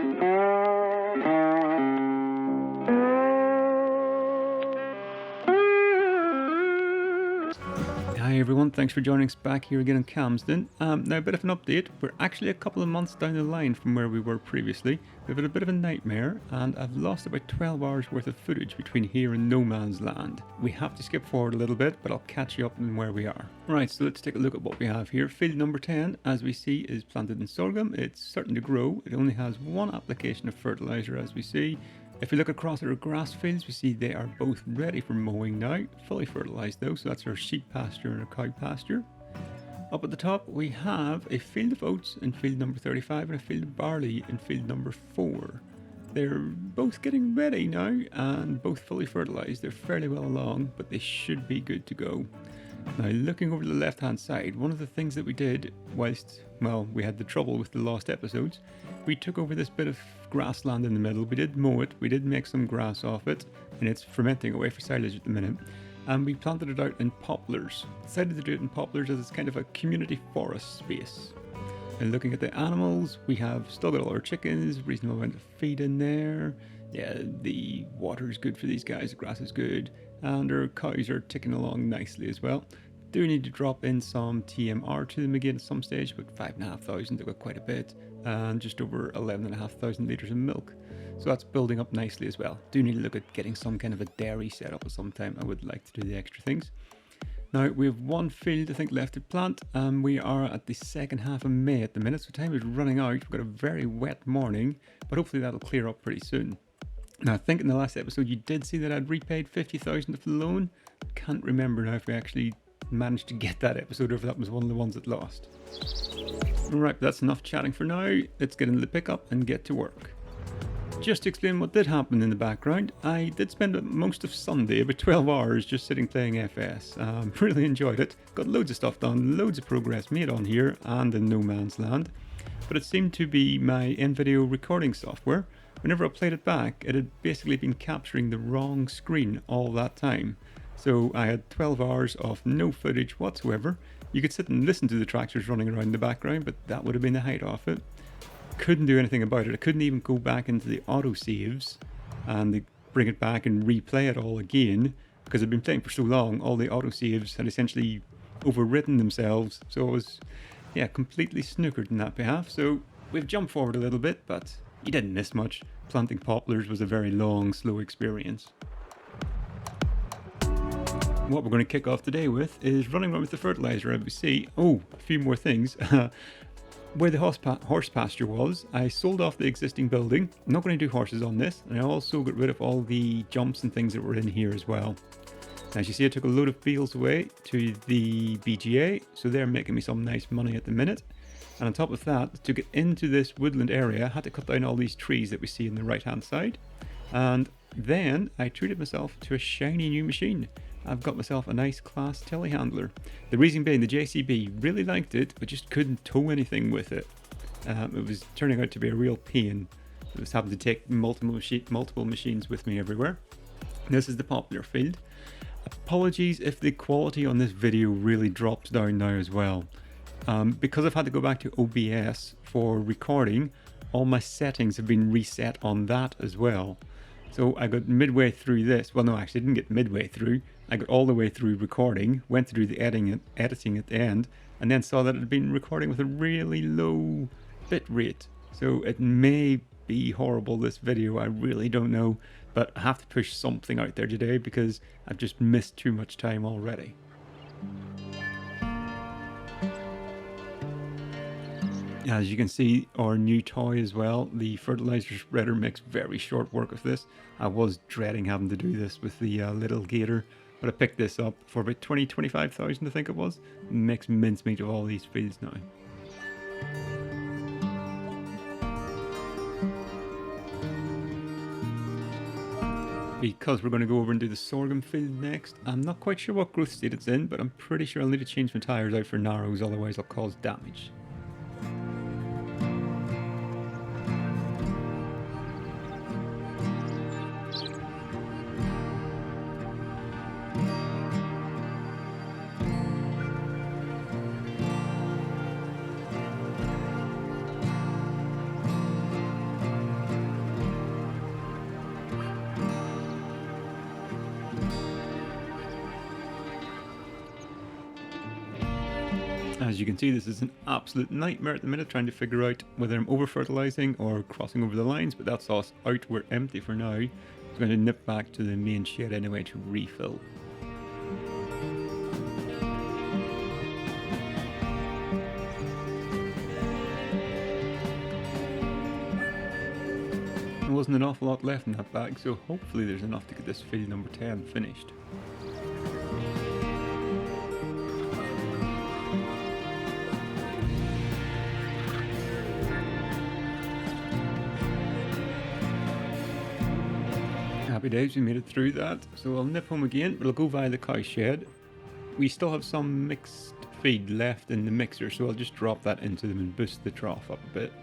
Hi everyone, thanks for joining us back here again in Calmsden. Now a bit of an update, we're actually a couple of months down the line from where we were previously. We've had a bit of a nightmare and I've lost about 12 hours worth of footage between here and no man's land. We have to skip forward a little bit, but I'll catch you up on where we are. Right, so let's take a look at what we have here. Field number 10, as we see, is planted in sorghum. It's starting to grow. It only has one application of fertilizer, as we see. If we look across at our grass fields, we see they are both ready for mowing now, fully fertilised though, so that's our sheep pasture and our cow pasture. Up at the top we have a field of oats in field number 35 and a field of barley in field number 4. They're both getting ready now and both fully fertilised. They're fairly well along, but they should be good to go. Now looking over the left hand side, one of the things that we did whilst, well, we had the trouble with the lost episodes, we took over this bit of grassland in the middle. We did mow it, we did make some grass off it, and it's fermenting away for silage at the minute. And we planted it out in poplars. Decided to do it in poplars as it's kind of a community forest space. And looking at the animals, we have still got all our chickens, reasonable amount of feed in there. Yeah, the water is good for these guys, the grass is good, and our cows are ticking along nicely as well. Do need to drop in some TMR to them again at some stage, but 5,500, they've got quite a bit, and just over 11,500 litres of milk. So that's building up nicely as well. Do need to look at getting some kind of a dairy set up at some time. I would like to do the extra things. Now we have one field I think left to plant, and we are at the second half of May at the minute, so time is running out. We've got a very wet morning, but hopefully that'll clear up pretty soon. Now I think in the last episode you did see that I'd repaid 50,000 of the loan. Can't remember now if we actually managed to get that episode or if that was one of the ones that lost. Alright, that's enough chatting for now. Let's get into the pickup and get to work. Just to explain what did happen in the background, I did spend most of Sunday, about 12 hours, just sitting playing FS. Really enjoyed it. Got loads of stuff done, loads of progress made on here and in no man's land. But it seemed to be my in-video recording software. Whenever I played it back, it had basically been capturing the wrong screen all that time. So I had 12 hours of no footage whatsoever. You could sit and listen to the tractors running around in the background, but that would have been the height of it. Couldn't do anything about it. I couldn't even go back into the auto saves and bring it back and replay it all again, because I'd been playing for so long. All the auto saves had essentially overwritten themselves, so I was completely snookered in that behalf. So we've jumped forward a little bit, but you didn't miss much. Planting poplars was a very long, slow experience. What we're going to kick off today with is running around with the fertilizer, as we see. Oh, a few more things. Where the horse pasture was, I sold off the existing building. I'm not going to do horses on this, and I also got rid of all the jumps and things that were in here as well. As you see, I took a load of fields away to the BGA, so they're making me some nice money at the minute. And on top of that, to get into this woodland area, I had to cut down all these trees that we see on the right hand side. And then I treated myself to a shiny new machine. I've got myself a nice class telehandler. The reason being, the JCB really liked it, but just couldn't tow anything with it. It was turning out to be a real pain. I was having to take multiple machines with me everywhere. This is the popular field. Apologies if the quality on this video really drops down now as well. Because I've had to go back to OBS for recording, all my settings have been reset on that as well. So I got midway through this. Well, no, actually, I didn't get midway through. I got all the way through recording, went through the editing at the end, and then saw that it had been recording with a really low bit rate. So it may be horrible, this video, I really don't know. But I have to push something out there today because I've just missed too much time already. As you can see, our new toy as well, the fertilizer spreader, makes very short work of this. I was dreading having to do this with the little gator, but I picked this up for about 25,000 I think it was. Makes mincemeat of all these fields now. Because we're going to go over and do the sorghum field next, I'm not quite sure what growth state it's in, but I'm pretty sure I'll need to change my tyres out for narrows, otherwise I'll cause damage. As you can see, this is an absolute nightmare at the minute, trying to figure out whether I'm over-fertilizing or crossing over the lines, but that's us out. We're empty for now. I'm going to nip back to the main shed anyway to refill. There wasn't an awful lot left in that bag, so hopefully there's enough to get this field number 10 finished. Happy days, we made it through that. So I'll nip home again, but I'll go via the cow shed. We still have some mixed feed left in the mixer, so I'll just drop that into them and boost the trough up a bit.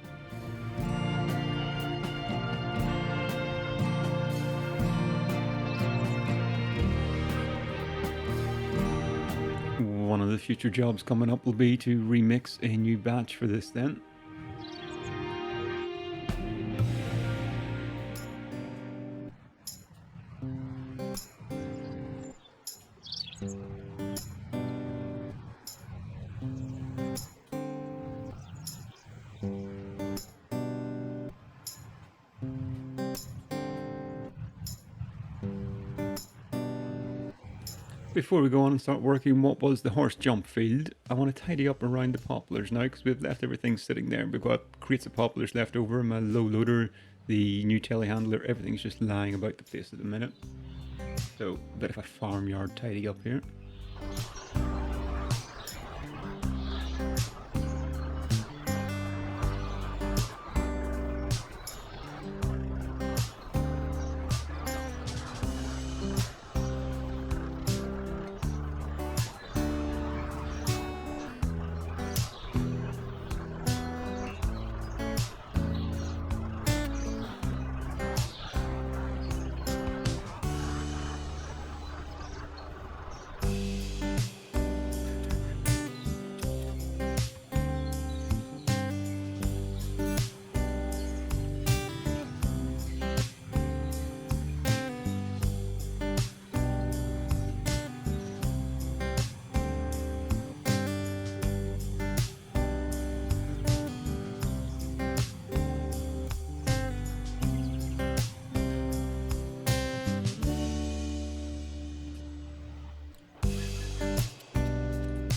One of the future jobs coming up will be to remix a new batch for this then. Before we go on and start working what was the horse jump field, I want to tidy up around the poplars now because we've left everything sitting there. We've got crates of poplars left over, my low loader, the new telehandler, everything's just lying about the place at the minute. So a bit of a farmyard tidy up here.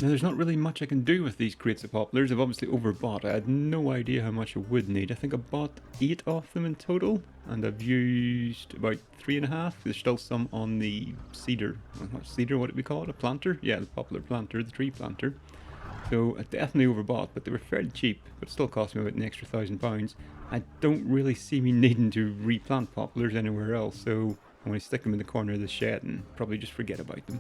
Now there's not really much I can do with these crates of poplars. I've obviously overbought. I had no idea how much I would need. I think I bought 8 of them in total, and I've used about 3.5. There's still some on the cedar. Well, not cedar, what do we call it? A planter? Yeah, the poplar planter, the tree planter. So I definitely overbought, but they were fairly cheap, but still cost me about an extra £1,000. I don't really see me needing to replant poplars anywhere else, so I'm going to stick them in the corner of the shed and probably just forget about them.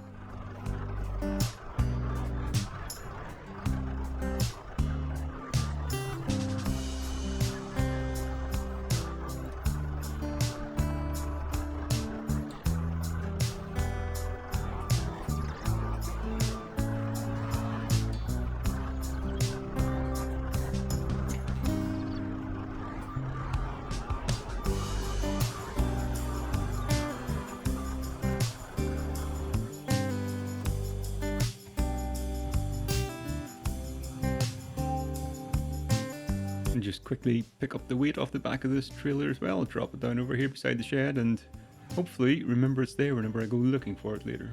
And just quickly pick up the weight off the back of this trailer as well, drop it down over here beside the shed, and hopefully remember it's there whenever I go looking for it later.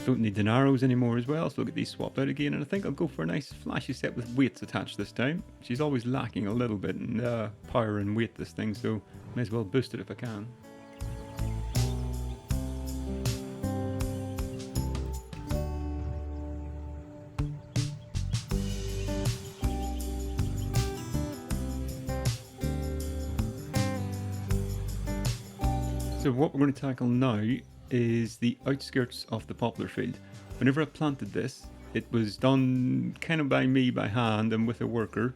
Don't need the narrows anymore as well, so I'll get these swapped out again, and I think I'll go for a nice flashy set with weights attached this time. She's always lacking a little bit in power and weight, this thing, so may as well boost it if I can. So what we're going to tackle now is the outskirts of the poplar field. Whenever I planted this, it was done kind of by me by hand and with a worker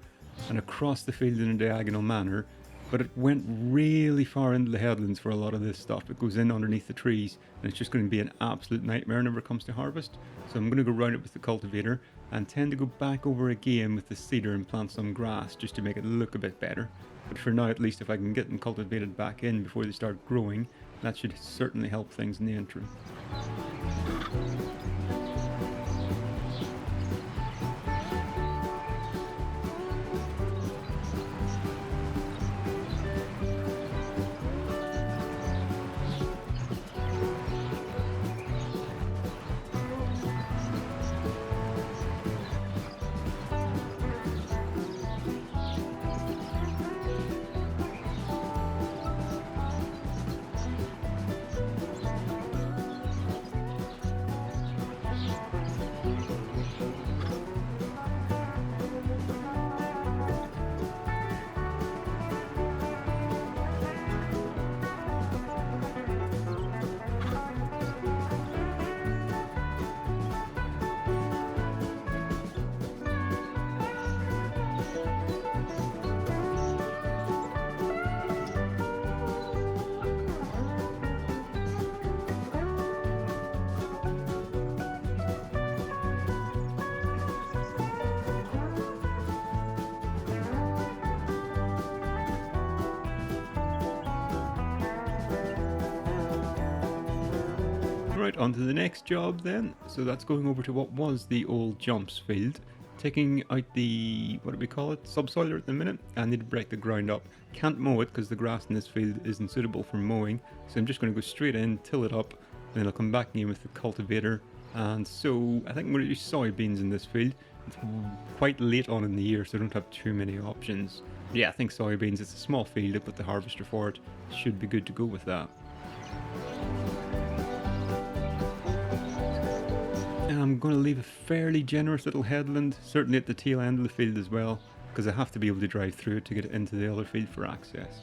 and across the field in a diagonal manner, but it went really far into the headlands for a lot of this stuff. It goes in underneath the trees and it's just going to be an absolute nightmare whenever it comes to harvest. So I'm going to go round it with the cultivator and tend to go back over again with the seeder and plant some grass just to make it look a bit better. But for now, at least, if I can get them cultivated back in before they start growing, that should certainly help things in the interim. Alright, on to the next job then. So that's going over to what was the old jumps field. Taking out the, what do we call it, subsoiler at the minute. I need to break the ground up. Can't mow it because the grass in this field isn't suitable for mowing. So I'm just going to go straight in, till it up, and then I'll come back in with the cultivator. And so I think I'm going to do soybeans in this field. It's quite late on in the year, so I don't have too many options. Yeah, I think soybeans, it's a small field, I put the harvester for it. Should be good to go with that. I'm going to leave a fairly generous little headland, certainly at the tail end of the field as well, because I have to be able to drive through it to get into the other field for access.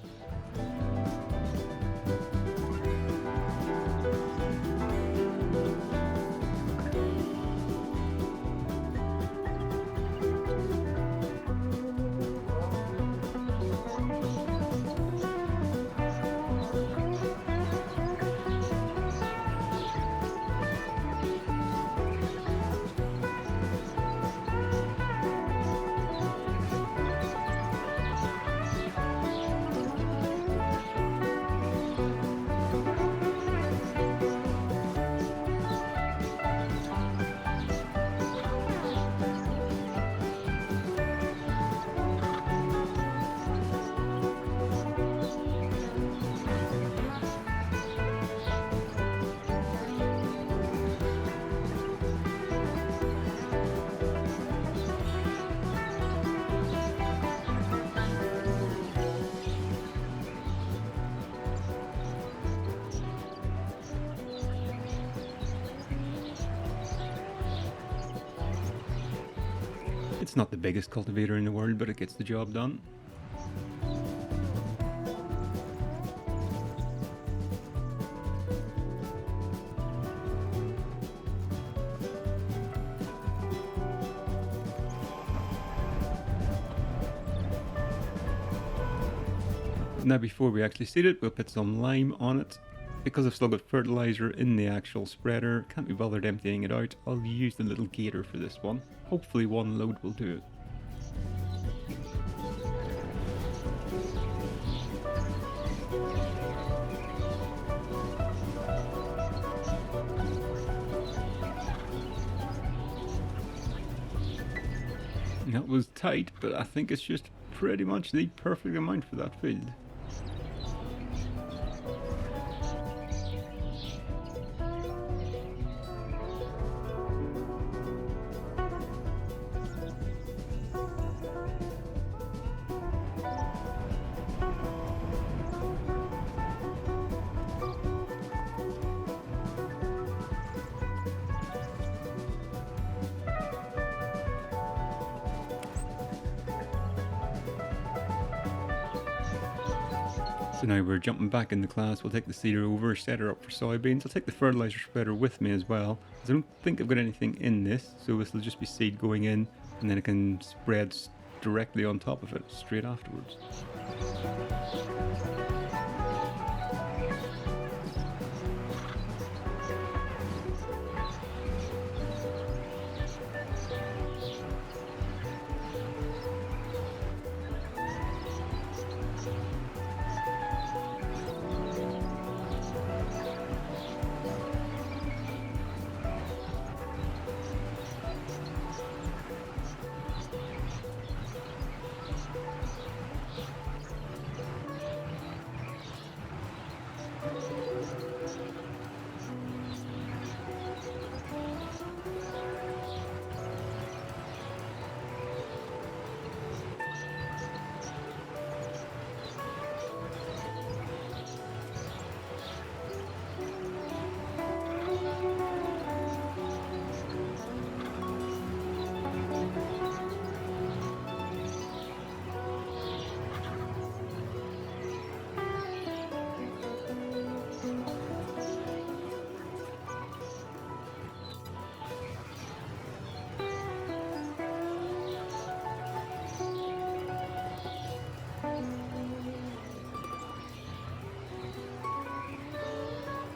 It's not the biggest cultivator in the world, but it gets the job done. Now before we actually seed it, we'll put some lime on it. Because I've still got fertilizer in the actual spreader, can't be bothered emptying it out, I'll use the little gator for this one. Hopefully one load will do it. That was tight, but I think it's just pretty much the perfect amount for that field. So now we're jumping back in the class, we'll take the seeder over, set her up for soybeans. I'll take the fertilizer spreader with me as well, because I don't think I've got anything in this, so this will just be seed going in, and then it can spread directly on top of it, straight afterwards.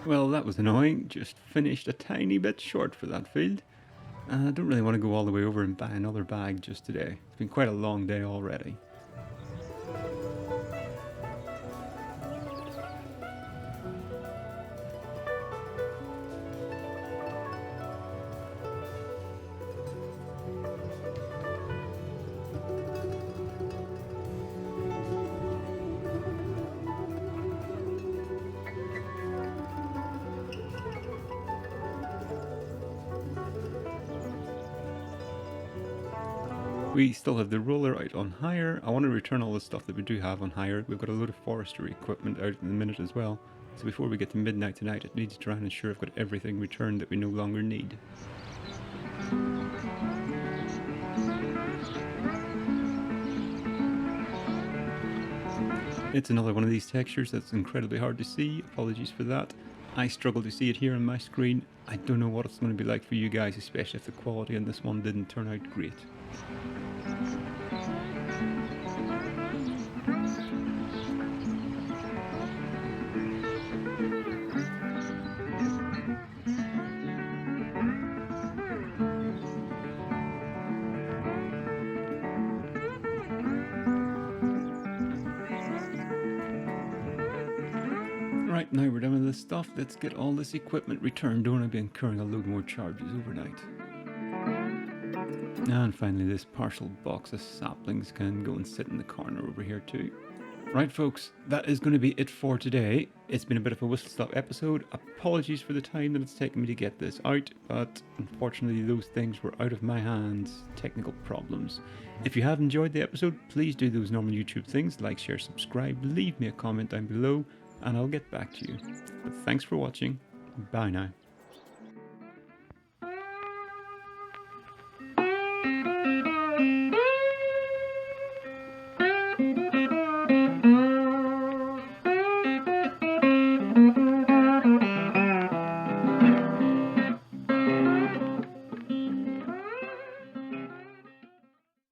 Well, that was annoying. Just finished a tiny bit short for that field. I don't really want to go all the way over and buy another bag just today. It's been quite a long day already. We still have the roller out on hire. I want to return all the stuff that we do have on hire. We've got a load of forestry equipment out in the minute as well. So before we get to midnight tonight, I need to try and ensure I've got everything returned that we no longer need. It's another one of these textures that's incredibly hard to see. Apologies for that. I struggle to see it here on my screen. I don't know what it's going to be like for you guys, especially if the quality on this one didn't turn out great. Right, now we're done with this stuff. Let's get all this equipment returned. Don't want to be incurring a load more charges overnight. And finally, this partial box of saplings can go and sit in the corner over here too. Right, folks, that is going to be it for today. It's been a bit of a whistle-stop episode. Apologies for the time that it's taken me to get this out, but unfortunately those things were out of my hands. Technical problems. If you have enjoyed the episode, please do those normal YouTube things, like, share, subscribe, leave me a comment down below, and I'll get back to you. But thanks for watching. Bye now.